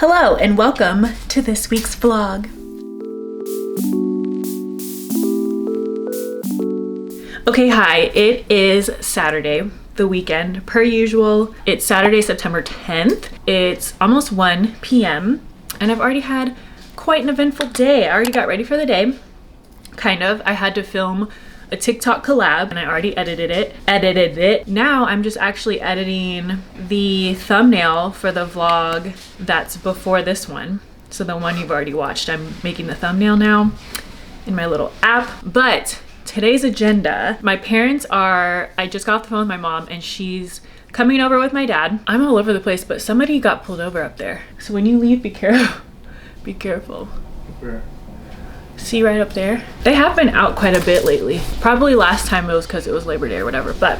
Hello and welcome to this week's vlog. Okay, hi, it is Saturday, the weekend, per usual. It's Saturday, September 10th. It's almost 1 p.m. and I've already had quite an eventful day. I already got ready for the day, kind of. I had to film a TikTok collab and I already edited it. Now I'm just actually editing the thumbnail for the vlog that's before this one. So the one you've already watched, I'm making the thumbnail now in my little app. But today's agenda, I just got off the phone with my mom and she's coming over with my dad. I'm all over the place, but somebody got pulled over up there. So when you leave, be careful. Be careful. Where? See right up there? They have been out quite a bit lately. Probably last time it was because it was Labor Day or whatever, but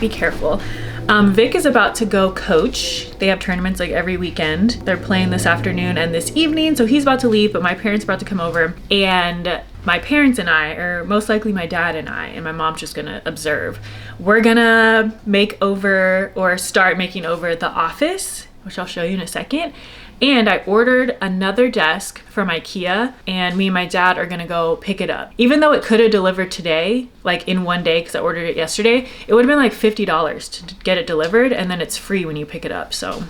be careful. Vic is about to go coach. They have tournaments like every weekend. They're playing this afternoon and this evening, so he's about to leave, but my parents are about to come over. And my parents and I, or most likely my dad and I, and my mom's just gonna observe. We're gonna make over or start making over the office, which I'll show you in a second. And I ordered another desk from IKEA and me and my dad are gonna go pick it up. Even though it could have delivered today, like in one day, because I ordered it yesterday, it would have been like $50 to get it delivered and then it's free when you pick it up. So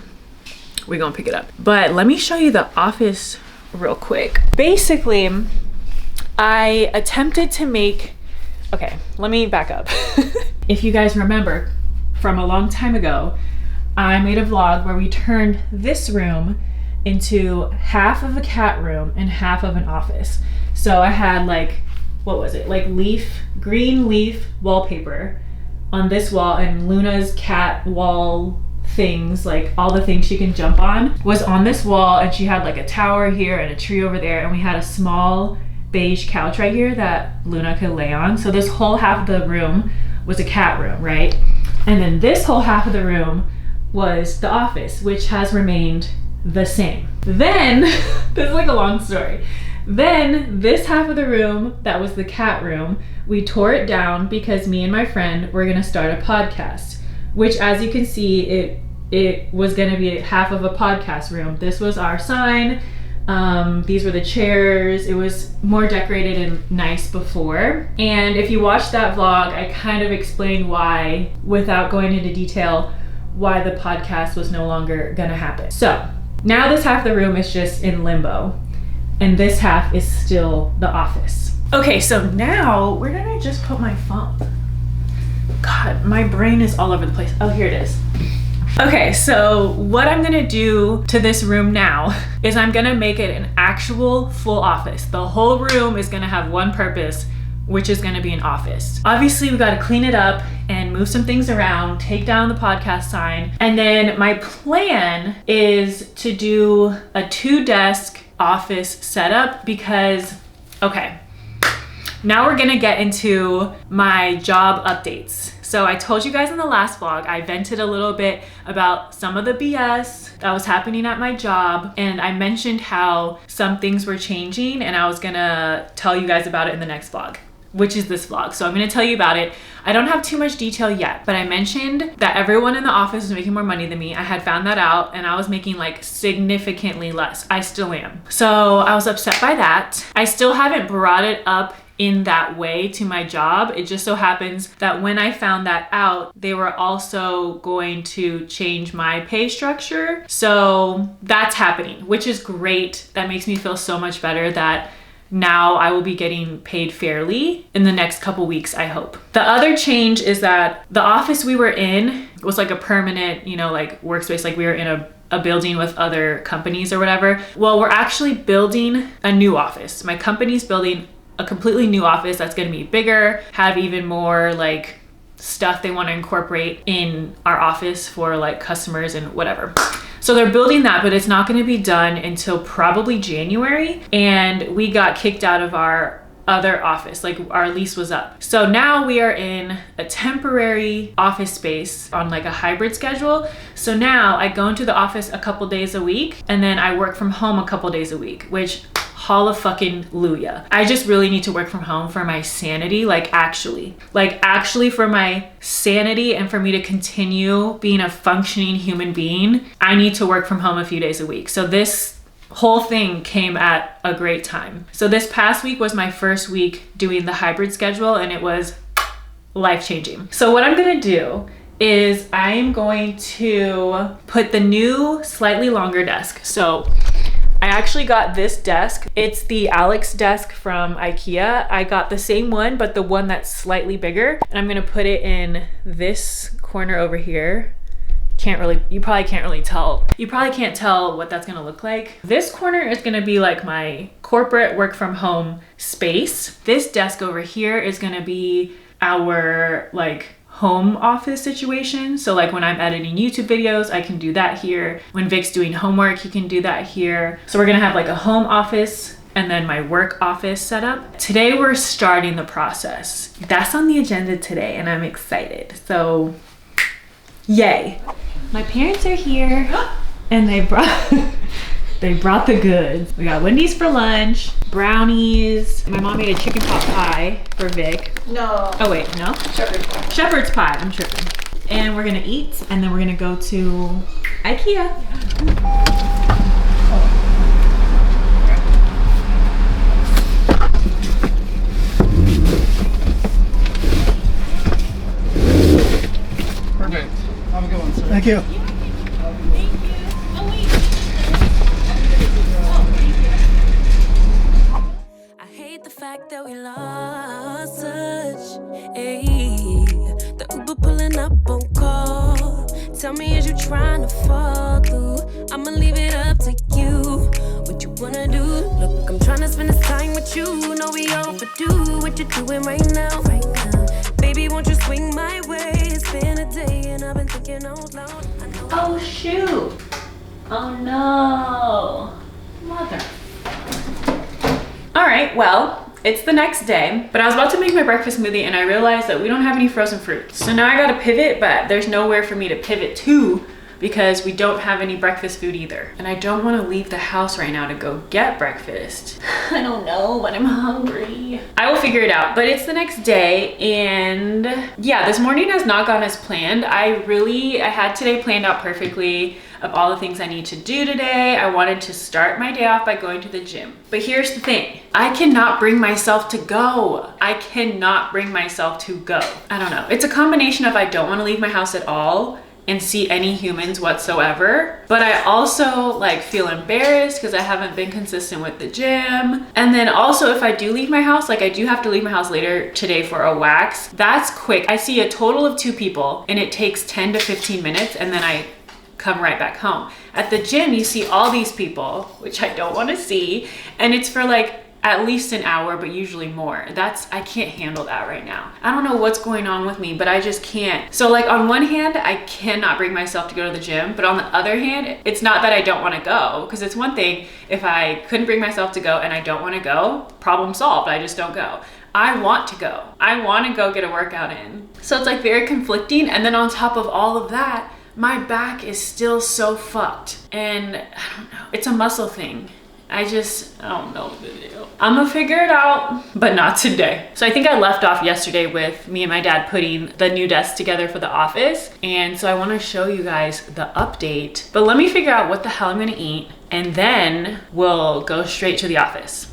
we're gonna pick it up. But let me show you the office real quick. Basically, I attempted to make, okay, let me back up. If you guys remember from a long time ago, I made a vlog where we turned this room into half of a cat room and half of an office. So I had like, what was it? Like green leaf wallpaper on this wall, and Luna's cat wall things, like all the things she can jump on, was on this wall, and she had like a tower here and a tree over there, and we had a small beige couch right here that Luna could lay on. So this whole half of the room was a cat room, right? And then this whole half of the room was the office, which has remained the same. Then, this is like a long story. Then this half of the room, that was the cat room, we tore it down because me and my friend were gonna start a podcast, which as you can see, it was gonna be half of a podcast room. This was our sign. These were the chairs. It was more decorated and nice before. And if you watch that vlog, I kind of explained why, without going into detail, why the podcast was no longer gonna happen. So now this half of the room is just in limbo and this half is still the office. Okay, so now where did I just put my phone? God, my brain is all over the place. Oh, here it is. Okay, so what I'm gonna do to this room now is I'm gonna make it an actual full office. The whole room is gonna have one purpose, which is gonna be an office. Obviously, we gotta clean it up and move some things around, take down the podcast sign. And then my plan is to do a 2-desk office setup because, okay, now we're gonna get into my job updates. So I told you guys in the last vlog, I vented a little bit about some of the BS that was happening at my job. And I mentioned how some things were changing and I was gonna tell you guys about it in the next vlog, which is this vlog. So I'm gonna tell you about it. I don't have too much detail yet, but I mentioned that everyone in the office was making more money than me. I had found that out and I was making like significantly less. I still am. So I was upset by that. I still haven't brought it up in that way to my job. It just so happens that when I found that out, they were also going to change my pay structure. So that's happening, which is great. That makes me feel so much better that now I will be getting paid fairly in the next couple weeks, I hope. The other change is that the office we were in was like a permanent, like workspace, like we were in a building with other companies or whatever. Well, we're actually building a new office. My company's building a completely new office that's gonna be bigger, have even more like stuff they wanna incorporate in our office for like customers and whatever. So they're building that, but it's not gonna be done until probably January. And we got kicked out of our other office, like our lease was up. So now we are in a temporary office space on like a hybrid schedule. So now I go into the office a couple days a week and then I work from home a couple days a week, which hallelujah. I just really need to work from home for my sanity, like actually for my sanity and for me to continue being a functioning human being. I need to work from home a few days a week. So this whole thing came at a great time. So this past week was my first week doing the hybrid schedule, and it was life-changing. So what I'm gonna do is I'm going to put the new slightly longer desk. So I actually got this desk. It's the Alex desk from IKEA. I got the same one, but the one that's slightly bigger. And I'm gonna put it in this corner over here. You probably can't really tell. You probably can't tell what that's gonna look like. This corner is gonna be like my corporate work from home space. This desk over here is gonna be our like home office situation. So like when I'm editing YouTube videos, I can do that here. When Vic's doing homework, he can do that here. So we're gonna have like a home office and then my work office setup. Today we're starting the process. That's on the agenda today and I'm excited. So yay. My parents are here and they brought the goods. We got Wendy's for lunch, brownies. My mom made a chicken pot pie for Vic. No. Oh wait, no? Shepherd's pie. Shepherd's pie, I'm tripping. And we're gonna eat and then we're gonna go to IKEA. Perfect. Have a good one, sir. Thank you. That we lost touch, ayy. The Uber pulling up on call. Tell me, is you trying to fall through? I'ma leave it up to you. What you wanna do? Look, I'm trying to spend this time with you. Know we overdue. What you doing right now? Baby, won't you swing my way? It's been a day and I've been thinking out loud. Oh shoot! Oh no! Mother. All right, well. It's the next day, but I was about to make my breakfast smoothie and I realized that we don't have any frozen fruit. So now I gotta pivot, but there's nowhere for me to pivot to because we don't have any breakfast food either. And I don't wanna leave the house right now to go get breakfast. I don't know, but I'm hungry. I will figure it out, but it's the next day and yeah, this morning has not gone as planned. I had today planned out perfectly of all the things I need to do today. I wanted to start my day off by going to the gym. But here's the thing, I cannot bring myself to go. I cannot bring myself to go. I don't know. It's a combination of I don't want to leave my house at all and see any humans whatsoever. But I also like feel embarrassed because I haven't been consistent with the gym. And then also if I do leave my house, like I do have to leave my house later today for a wax. That's quick. I see a total of 2 people and it takes 10 to 15 minutes and then I come right back home. At the gym, you see all these people, which I don't want to see. And it's for like at least an hour, but usually more. I can't handle that right now. I don't know what's going on with me, but I just can't. So like on one hand, I cannot bring myself to go to the gym, but on the other hand, it's not that I don't want to go, because it's one thing if I couldn't bring myself to go and I don't want to go, problem solved, I just don't go. I want to go. I want to go get a workout in. So it's like very conflicting. And then on top of all of that, my back is still so fucked. And I don't know, it's a muscle thing. I don't know what to do. I'm gonna figure it out, but not today. So I think I left off yesterday with me and my dad putting the new desk together for the office. And so I wanna show you guys the update, but let me figure out what the hell I'm gonna eat and then we'll go straight to the office.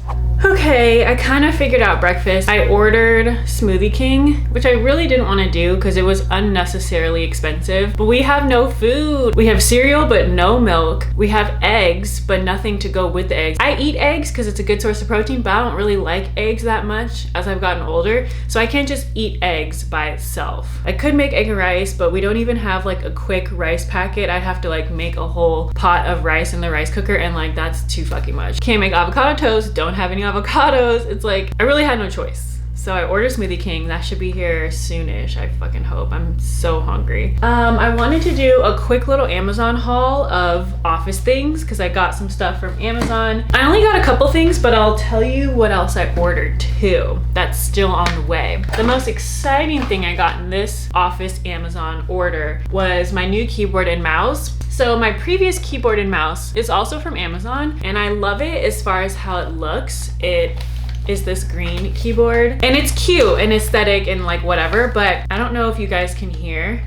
Okay, I kind of figured out breakfast. I ordered Smoothie King, which I really didn't want to do because it was unnecessarily expensive. But we have no food. We have cereal, but no milk. We have eggs, but nothing to go with the eggs. I eat eggs because it's a good source of protein, but I don't really like eggs that much as I've gotten older. So I can't just eat eggs by itself. I could make egg and rice, but we don't even have like a quick rice packet. I'd have to like make a whole pot of rice in the rice cooker and like that's too fucking much. Can't make avocado toast, don't have any avocados. It's like, I really had no choice. So I ordered Smoothie King. That should be here soonish, I fucking hope. I'm so hungry. I wanted to do a quick little Amazon haul of office things because I got some stuff from Amazon. I only got a couple things, but I'll tell you what else I ordered too. That's still on the way. The most exciting thing I got in this office Amazon order was my new keyboard and mouse. So my previous keyboard and mouse is also from Amazon, and I love it as far as how it looks. It is this green keyboard, and it's cute and aesthetic and like whatever, but I don't know if you guys can hear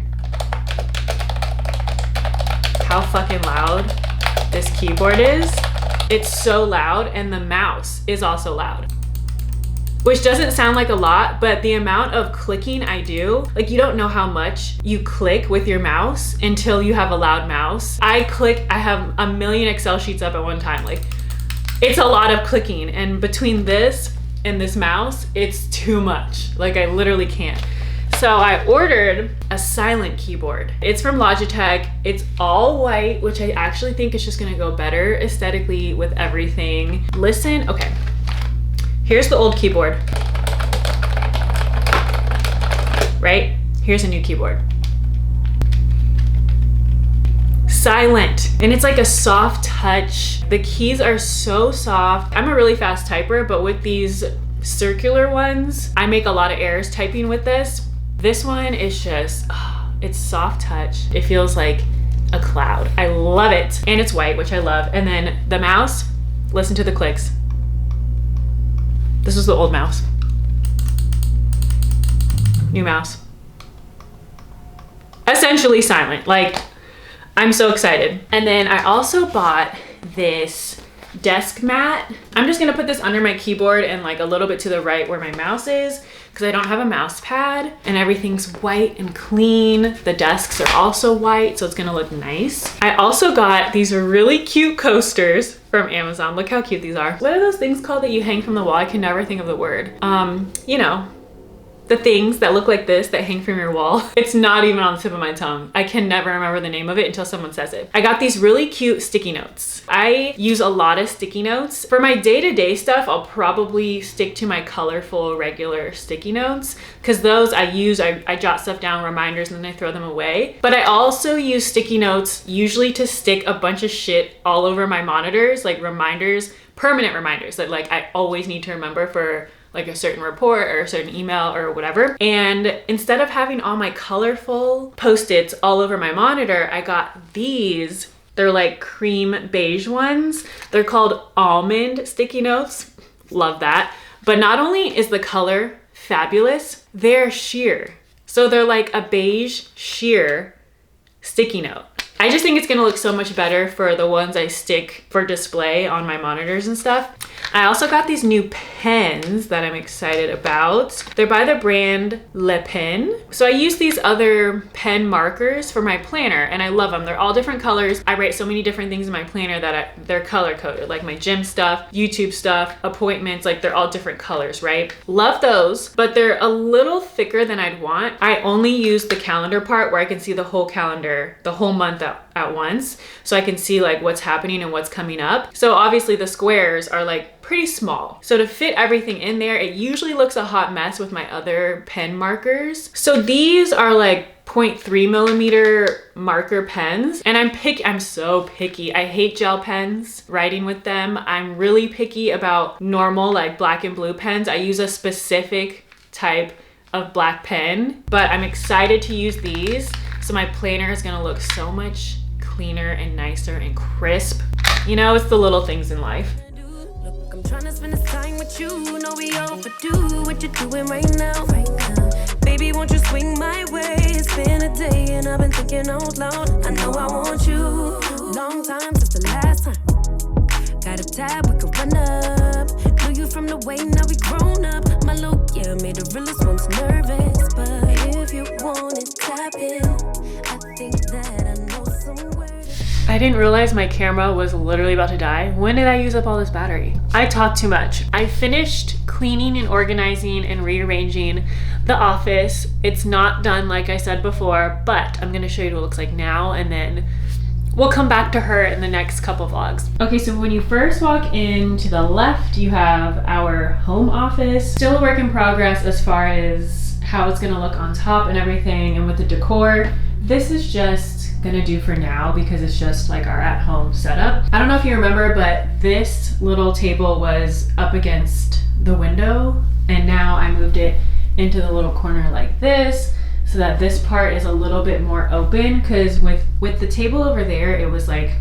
how fucking loud this keyboard is. It's so loud, and the mouse is also loud, which doesn't sound like a lot, but the amount of clicking I do, like you don't know how much you click with your mouse until you have a loud mouse. I have a million Excel sheets up at one time. Like, it's a lot of clicking, and between this and this mouse, it's too much. Like, I literally can't. So I ordered a silent keyboard. It's from Logitech. It's all white, which I actually think is just gonna go better aesthetically with everything. Listen, okay. Here's the old keyboard, right? Here's a new keyboard. Silent, and it's like a soft touch. The keys are so soft. I'm a really fast typer, but with these circular ones, I make a lot of errors typing with this. This one is just, it's soft touch. It feels like a cloud. I love it. And it's white, which I love. And then the mouse, listen to the clicks. This was the old mouse. New mouse. Essentially silent. Like, I'm so excited. And then I also bought this desk mat. I'm just gonna put this under my keyboard and like a little bit to the right where my mouse is, because I don't have a mouse pad, and everything's white and clean. The desks are also white, so it's gonna look nice. I also got these really cute coasters from Amazon. Look how cute these are. What are those things called that you hang from the wall? I can never think of the word. You know, the things that look like this that hang from your wall. It's not even on the tip of my tongue. I can never remember the name of it until someone says it. I got these really cute sticky notes. I use a lot of sticky notes. For my day-to-day stuff, I'll probably stick to my colorful regular sticky notes, because those I jot stuff down, reminders, and then I throw them away. But I also use sticky notes usually to stick a bunch of shit all over my monitors, like reminders, permanent reminders that like I always need to remember for like a certain report or a certain email or whatever. And instead of having all my colorful Post-its all over my monitor, I got these. They're like cream beige ones. They're called almond sticky notes. Love that. But not only is the color fabulous, they're sheer. So they're like a beige sheer sticky note. I just think it's gonna look so much better for the ones I stick for display on my monitors and stuff. I also got these new pens that I'm excited about. They're by the brand Le Pen. So I use these other pen markers for my planner, and I love them. They're all different colors. I write so many different things in my planner that they're color coded, like my gym stuff, YouTube stuff, appointments, like they're all different colors, right? Love those, but they're a little thicker than I'd want. I only use the calendar part where I can see the whole calendar, the whole month at once, so I can see like what's happening and what's coming up. So obviously the squares are like pretty small. So to fit everything in there, it usually looks a hot mess with my other pen markers. So these are like 0.3 millimeter marker pens, and I'm so picky. I hate gel pens, writing with them. I'm really picky about normal like black and blue pens. I use a specific type of black pen, but I'm excited to use these. So my planner is gonna look so much cleaner and nicer and crisp. You know, it's the little things in life. Look, I'm trying to spend this time with you. Know we overdue what you're doing right now. Baby, won't you swing my way? It's been a day and I've been thinking out loud. I know I want you. Long time since the last time. Got a tab, we can run up. Knew you from the way, now we grown up. My look, yeah, made the realest ones nervous. But if you want it, tap in. I think that I know somewhere. I didn't realize my camera was literally about to die. When did I use up all this battery? I talk too much. I finished cleaning and organizing and rearranging the office. It's not done like I said before, but I'm gonna show you what it looks like now and then we'll come back to her in the next couple vlogs. Okay, so when you first walk in to the left, you have our home office. Still a work in progress as far as how it's gonna look on top and everything, and with the decor. This is just gonna do for now because it's just like our at-home setup. I don't know if you remember, but this little table was up against the window, and now I moved it into the little corner like this so that this part is a little bit more open, because with the table over there, it was like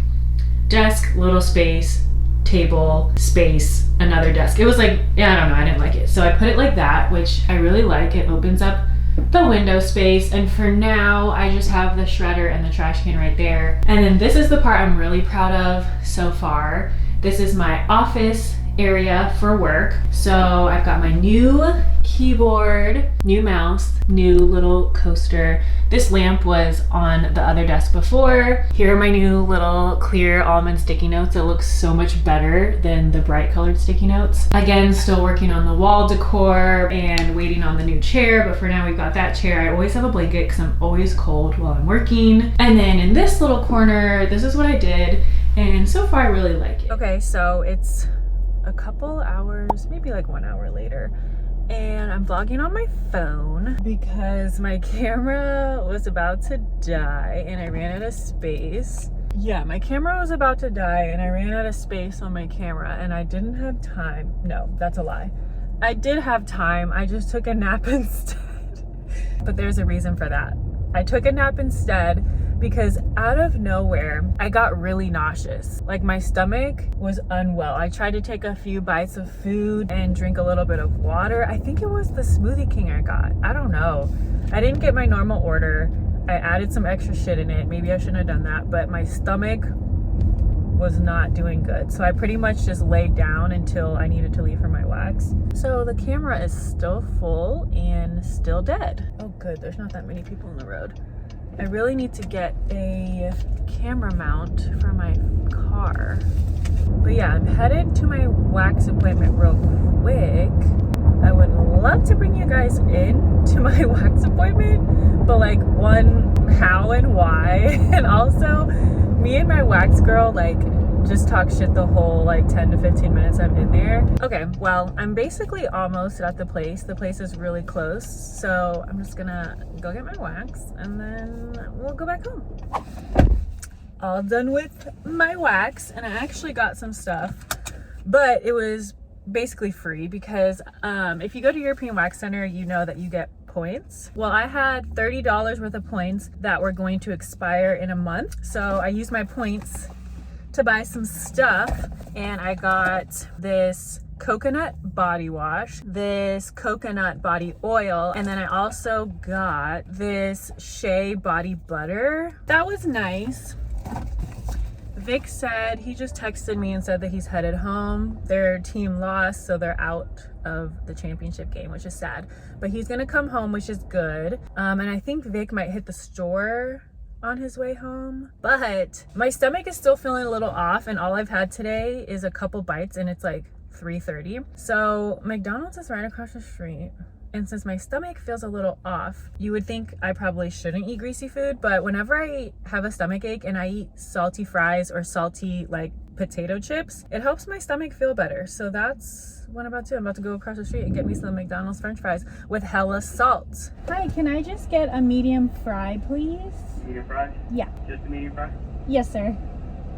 desk, little space, table, space, another desk. It was like, yeah, I don't know, I didn't like it. So I put it like that, which I really like. It opens up the window space, and for now I just have the shredder and the trash can right there. And then this is the part I'm really proud of so far. This is my office area for work. So I've got my new keyboard, new mouse, new little coaster. This lamp was on the other desk before. Here are my new little clear almond sticky notes. It looks so much better than the bright colored sticky notes. Again, still working on the wall decor and waiting on the new chair, but for now we've got that chair. I always have a blanket because I'm always cold while I'm working. And then in this little corner, this is what I did, and so far I really like it. Okay, so it's a couple hours, maybe like 1 hour later, and I'm vlogging on my phone because my camera was about to die and I ran out of space. Yeah, my camera was about to die and I ran out of space on my camera, and I didn't have time. No, that's a lie. I did have time, I just took a nap instead. But there's a reason for that. I took a nap instead because out of nowhere, I got really nauseous. Like my stomach was unwell. I tried to take a few bites of food and drink a little bit of water. I think it was the Smoothie King I got. I don't know. I didn't get my normal order. I added some extra shit in it. Maybe I shouldn't have done that, but my stomach was not doing good. So I pretty much just laid down until I needed to leave for my wax. So the camera is still full and still dead. Oh good, there's not that many people on the road. I really need to get a camera mount for my car. But yeah, I'm headed to my wax appointment real quick. I would love to bring you guys in to my wax appointment, but like one, how and why, and also me and my wax girl like just talk shit the whole like 10 to 15 minutes I'm in there. Okay, well, I'm basically almost at the place. The place is really close, so I'm just gonna go get my wax and then we'll go back home. All done with my wax, and I actually got some stuff, but it was basically free because if you go to European Wax Center, you know that you get points. Well, I had $30 worth of points that were going to expire in a month, so I used my points to buy some stuff, and I got this coconut body wash, this coconut body oil, and then I also got this shea body butter. That was nice. Vic said, he just texted me and said that he's headed home. Their team lost, so they're out of the championship game, which is sad, but he's gonna come home, which is good. And I think Vic might hit the store on his way home, but my stomach is still feeling a little off, and all I've had today is a couple bites, and it's like 3:30. So McDonald's is right across the street, and since my stomach feels a little off, you would think I probably shouldn't eat greasy food, but whenever I have a stomach ache and I eat salty fries or salty like potato chips, it helps my stomach feel better. So that's what I'm about to do. I'm about to go across the street and get me some McDonald's french fries with hella salt. Hi, can I just get a medium fry, please? Medium fry? Yeah. Just a medium fry? Yes, sir.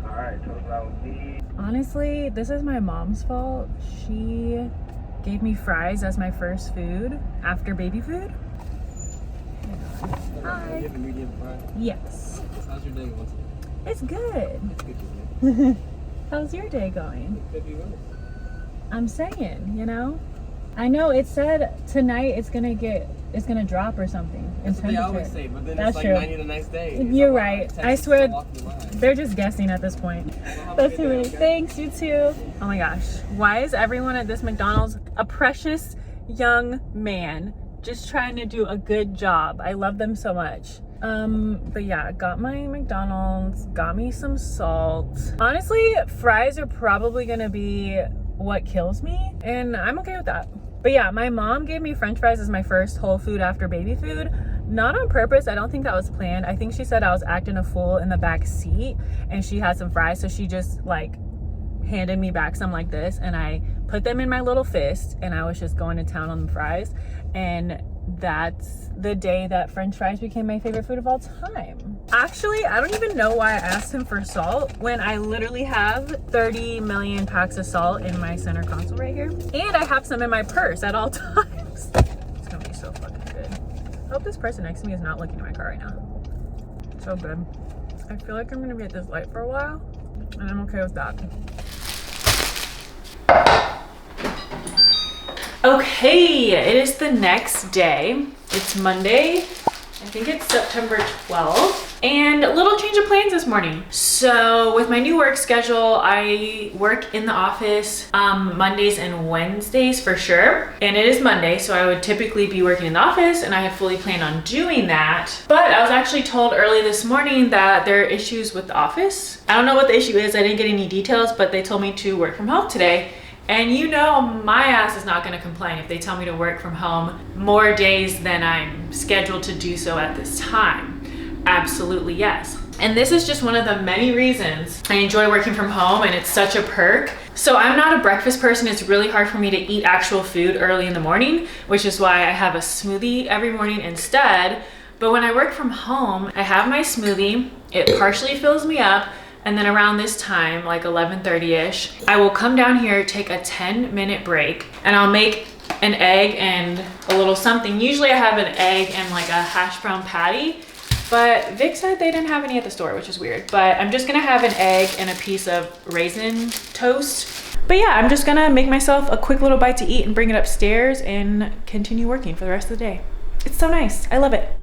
Alright, total that would be... Honestly, this is my mom's fault. She gave me fries as my first food after baby food. Hi. You have a medium fry? Yes. How's your day going? It's good. It's good. How's your day going? It could be worse. I'm saying, you know? I know it said tonight it's gonna drop or something. That's what they always say, but then That's it's like true. 90 the next day. You're right. I swear they're just guessing at this point. That's too many. Thanks, you too. Oh my gosh. Why is everyone at this McDonald's a precious young man just trying to do a good job? I love them so much. But yeah, got my McDonald's, got me some salt. Honestly, fries are probably gonna be what kills me, and I'm okay with that. But yeah, my mom gave me french fries as my first whole food after baby food. Not on purpose. I don't think that was planned. I think she said I was acting a fool in the back seat and she had some fries, so she just like handed me back some like this, and I put them in my little fist and I was just going to town on the fries. And that's the day that French fries became my favorite food of all time. Actually, I don't even know why I asked him for salt when I literally have 30 million packs of salt in my center console right here, and I have some in my purse at all times. It's gonna be so fucking good. I hope this person next to me is not looking at my car right now. So good. I feel like I'm gonna be at this light for a while, and I'm okay with that. Okay, it is the next day. It's Monday. I think it's September 12th. And a little change of plans this morning. So with my new work schedule, I work in the office Mondays and Wednesdays for sure. And it is Monday, so I would typically be working in the office, and I had fully planned on doing that. But I was actually told early this morning that there are issues with the office. I don't know what the issue is. I didn't get any details, but they told me to work from home today. And you know my ass is not gonna complain if they tell me to work from home more days than I'm scheduled to do so at this time. Absolutely yes. And this is just one of the many reasons I enjoy working from home, and it's such a perk. So I'm not a breakfast person. It's really hard for me to eat actual food early in the morning, which is why I have a smoothie every morning instead. But when I work from home, I have my smoothie, it partially fills me up, and then around this time, like 11:30ish, I will come down here, take a 10-minute break, and I'll make an egg and a little something. Usually I have an egg and like a hash brown patty, but Vic said they didn't have any at the store, which is weird. But I'm just gonna have an egg and a piece of raisin toast. But yeah, I'm just gonna make myself a quick little bite to eat and bring it upstairs and continue working for the rest of the day. It's so nice, I love it.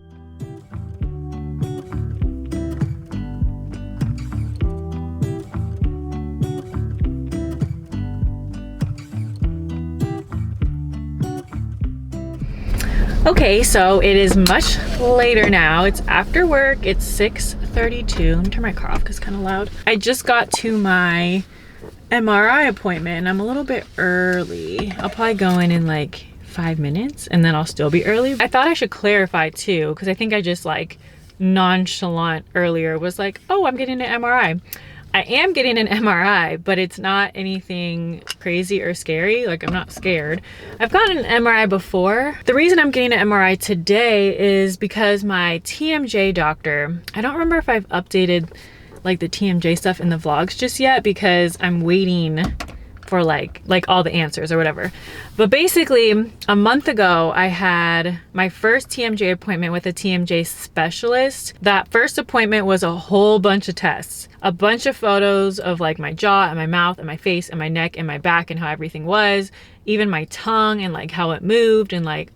Okay, so it is much later now. It's after work. It's 6:32. Let me turn my car off because it's kind of loud. I just got to my MRI appointment and I'm a little bit early. I'll probably go in like 5 minutes and then I'll still be early. I thought I should clarify too, because I think I just like nonchalant earlier was like, oh, I'm getting an MRI. I am getting an MRI, but it's not anything crazy or scary. Like, I'm not scared. I've gotten an MRI before. The reason I'm getting an MRI today is because my TMJ doctor, I don't remember if I've updated like the TMJ stuff in the vlogs just yet because I'm waiting for like all the answers or whatever. But basically a month ago, I had my first TMJ appointment with a TMJ specialist. That first appointment was a whole bunch of tests, a bunch of photos of like my jaw and my mouth and my face and my neck and my back and how everything was, even my tongue and like how it moved and like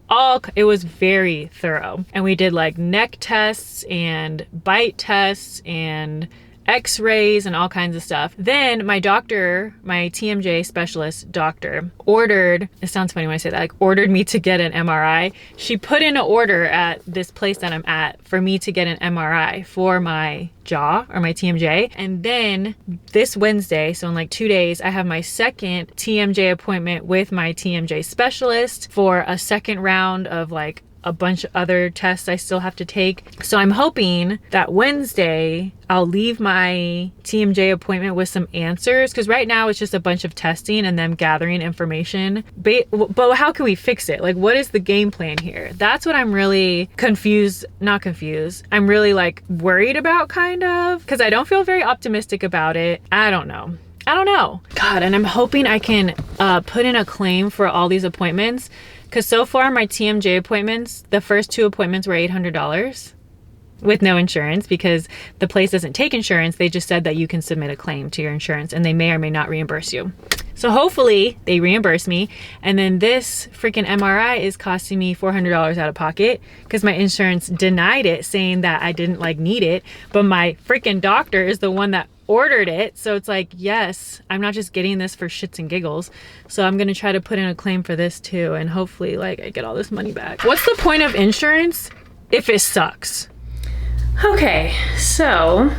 it was very thorough. And we did like neck tests and bite tests and x-rays and all kinds of stuff. Then my doctor, my TMJ specialist doctor, ordered, it sounds funny when I say that, like ordered me to get an MRI. She put in an order at this place that I'm at for me to get an MRI for my jaw or my TMJ. And then this Wednesday, so in like 2 days, I have my second TMJ appointment with my TMJ specialist for a second round of like a bunch of other tests I still have to take. So I'm hoping that Wednesday I'll leave my TMJ appointment with some answers, because right now it's just a bunch of testing and them gathering information. But how can we fix it? Like, what is the game plan here? That's what I'm really not confused. I'm really like worried about, kind of, because I don't feel very optimistic about it. I don't know. God, and I'm hoping I can put in a claim for all these appointments. Because so far my TMJ appointments, the first 2 appointments were $800 with no insurance, because the place doesn't take insurance. They just said that you can submit a claim to your insurance and they may or may not reimburse you. So hopefully they reimburse me. And then this freaking MRI is costing me $400 out of pocket because my insurance denied it, saying that I didn't like need it. But my freaking doctor is the one that ordered it. So it's like, yes, I'm not just getting this for shits and giggles. So I'm gonna try to put in a claim for this too, and hopefully like I get all this money back. What's the point of insurance if it sucks? Okay, so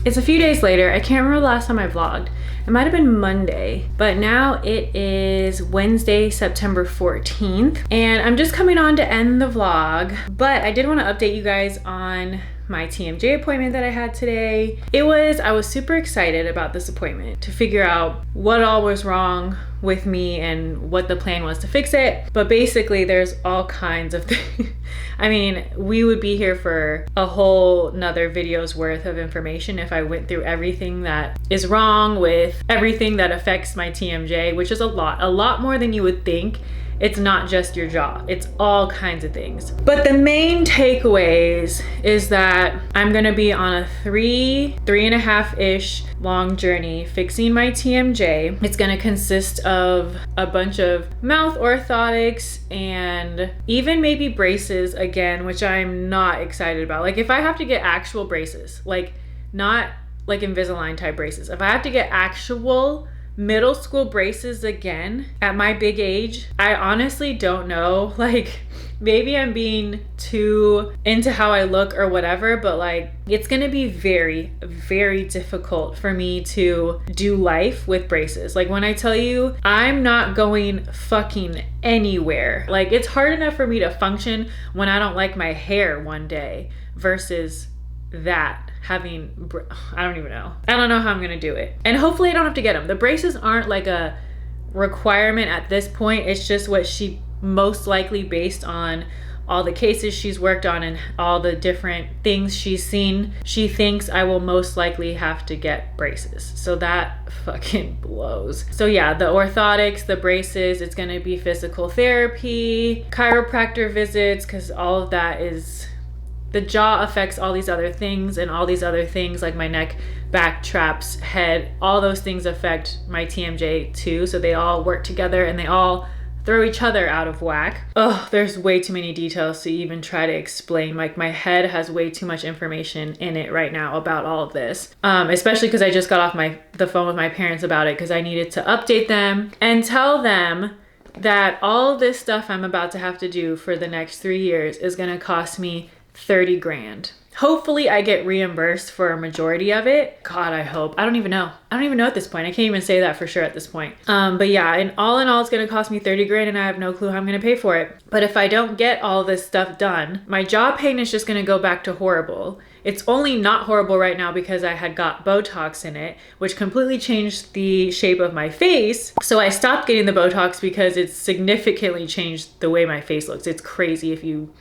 it's a few days later. I can't remember the last time I vlogged. It might have been Monday, but now it is Wednesday, September 14th. And I'm just coming on to end the vlog, but I did want to update you guys on my TMJ appointment that I had today. I was super excited about this appointment to figure out what all was wrong with me and what the plan was to fix it. But basically there's all kinds of things. I mean, we would be here for a whole nother video's worth of information if I went through everything that is wrong with everything that affects my TMJ, which is a lot more than you would think. It's not just your jaw, it's all kinds of things. But the main takeaways is that I'm gonna be on a three and a half-ish long journey fixing my TMJ. It's gonna consist of a bunch of mouth orthotics and even maybe braces again, which I'm not excited about. Like if I have to get actual braces, like not like Invisalign type braces, if I have to get actual middle school braces again at my big age, I honestly don't know. Like maybe I'm being too into how I look or whatever, but like it's gonna be very, very difficult for me to do life with braces. Like when I tell you I'm not going fucking anywhere, like it's hard enough for me to function when I don't like my hair one day versus that having, I don't even know. I don't know how I'm gonna do it. And hopefully I don't have to get them. The braces aren't like a requirement at this point. It's just what she most likely, based on all the cases she's worked on and all the different things she's seen, she thinks I will most likely have to get braces. So that fucking blows. So yeah, the orthotics, the braces, it's gonna be physical therapy, chiropractor visits, because all of that is, the jaw affects all these other things, and all these other things like my neck, back, traps, head, all those things affect my TMJ too. So they all work together and they all throw each other out of whack. Oh, there's way too many details to even try to explain. Like my head has way too much information in it right now about all of this. Especially because I just got off the phone with my parents about it because I needed to update them and tell them that all of this stuff I'm about to have to do for the next 3 years is gonna cost me 30 grand. Hopefully I get reimbursed for a majority of it. God, I hope. I don't even know at this point. I can't even say that for sure at this point. But yeah, and all in all, it's gonna cost me 30 grand and I have no clue how I'm gonna pay for it. But if I don't get all this stuff done, my jaw pain is just gonna go back to horrible. It's only not horrible right now because I had got Botox in it, which completely changed the shape of my face. So I stopped getting the Botox because it's significantly changed the way my face looks. It's crazy if you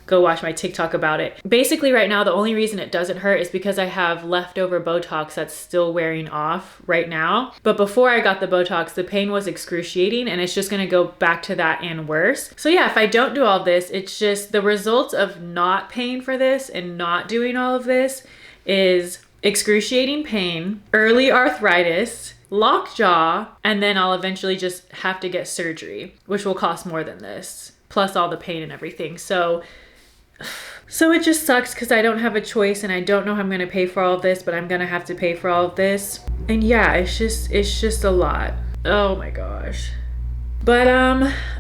go watch my TikTok about it. Basically right now, the only reason it doesn't hurt is because I have leftover Botox that's still wearing off right now. But before I got the Botox, the pain was excruciating and it's just gonna go back to that and worse. So yeah, if I don't do all this, it's just the results of not paying for this and not doing all of this is excruciating pain, early arthritis, lockjaw, and then I'll eventually just have to get surgery, which will cost more than this, plus all the pain and everything. So it just sucks because I don't have a choice and I don't know how I'm gonna pay for all of this, but I'm gonna have to pay for all of this. And yeah, it's just a lot. Oh my gosh. But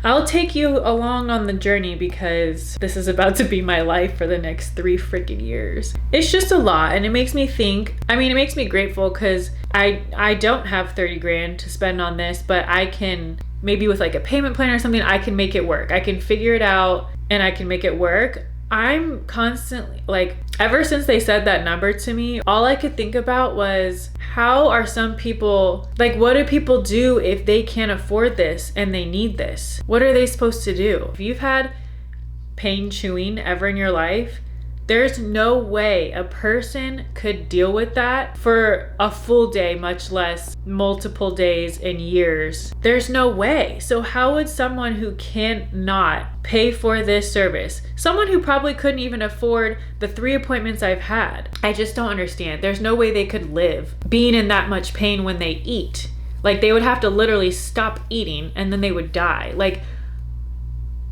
I'll take you along on the journey because this is about to be my life for the next 3 freaking years. It's just a lot and it makes me think, I mean, it makes me grateful because I don't have 30 grand to spend on this, but I can, maybe with like a payment plan or something, I can make it work. I can figure it out and I can make it work. I'm constantly like, ever since they said that number to me, all I could think about was how are some people, like what do people do if they can't afford this and they need this? What are they supposed to do? If you've had pain chewing ever in your life, there's no way a person could deal with that for a full day, much less multiple days and years. There's no way. So how would someone who cannot pay for this service, someone who probably couldn't even afford the 3 appointments I've had, I just don't understand. There's no way they could live being in that much pain when they eat. Like they would have to literally stop eating and then they would die. Like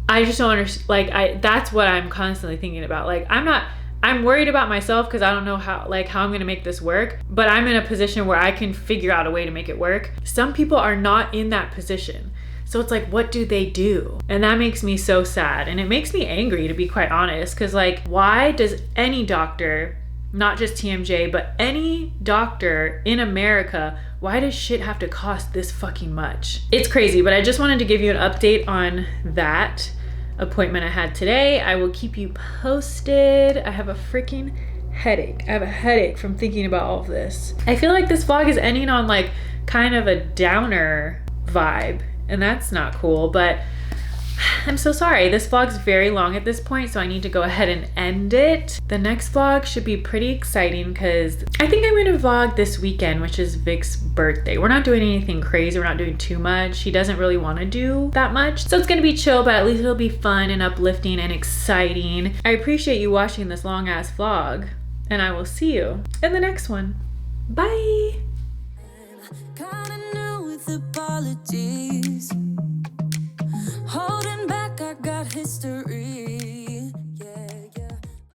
I just don't understand. Like that's what I'm constantly thinking about. Like I'm worried about myself because I don't know how I'm going to make this work, but I'm in a position where I can figure out a way to make it work. Some people are not in that position. So it's like, what do they do? And that makes me so sad. And it makes me angry, to be quite honest, because like, why does any doctor not just TMJ, but any doctor in America, why does shit have to cost this fucking much? It's crazy, but I just wanted to give you an update on that appointment I had today. I will keep you posted. I have a freaking headache. I have a headache from thinking about all of this. I feel like this vlog is ending on like kind of a downer vibe, and that's not cool, but I'm so sorry. This vlog's very long at this point, so I need to go ahead and end it. The next vlog should be pretty exciting because I think I'm gonna vlog this weekend, which is Vic's birthday. We're not doing anything crazy. We're not doing too much. He doesn't really want to do that much. So it's gonna be chill, but at least it'll be fun and uplifting and exciting. I appreciate you watching this long ass vlog, and I will see you in the next one. Bye. Kinda new with apologies. Holding back, I got history.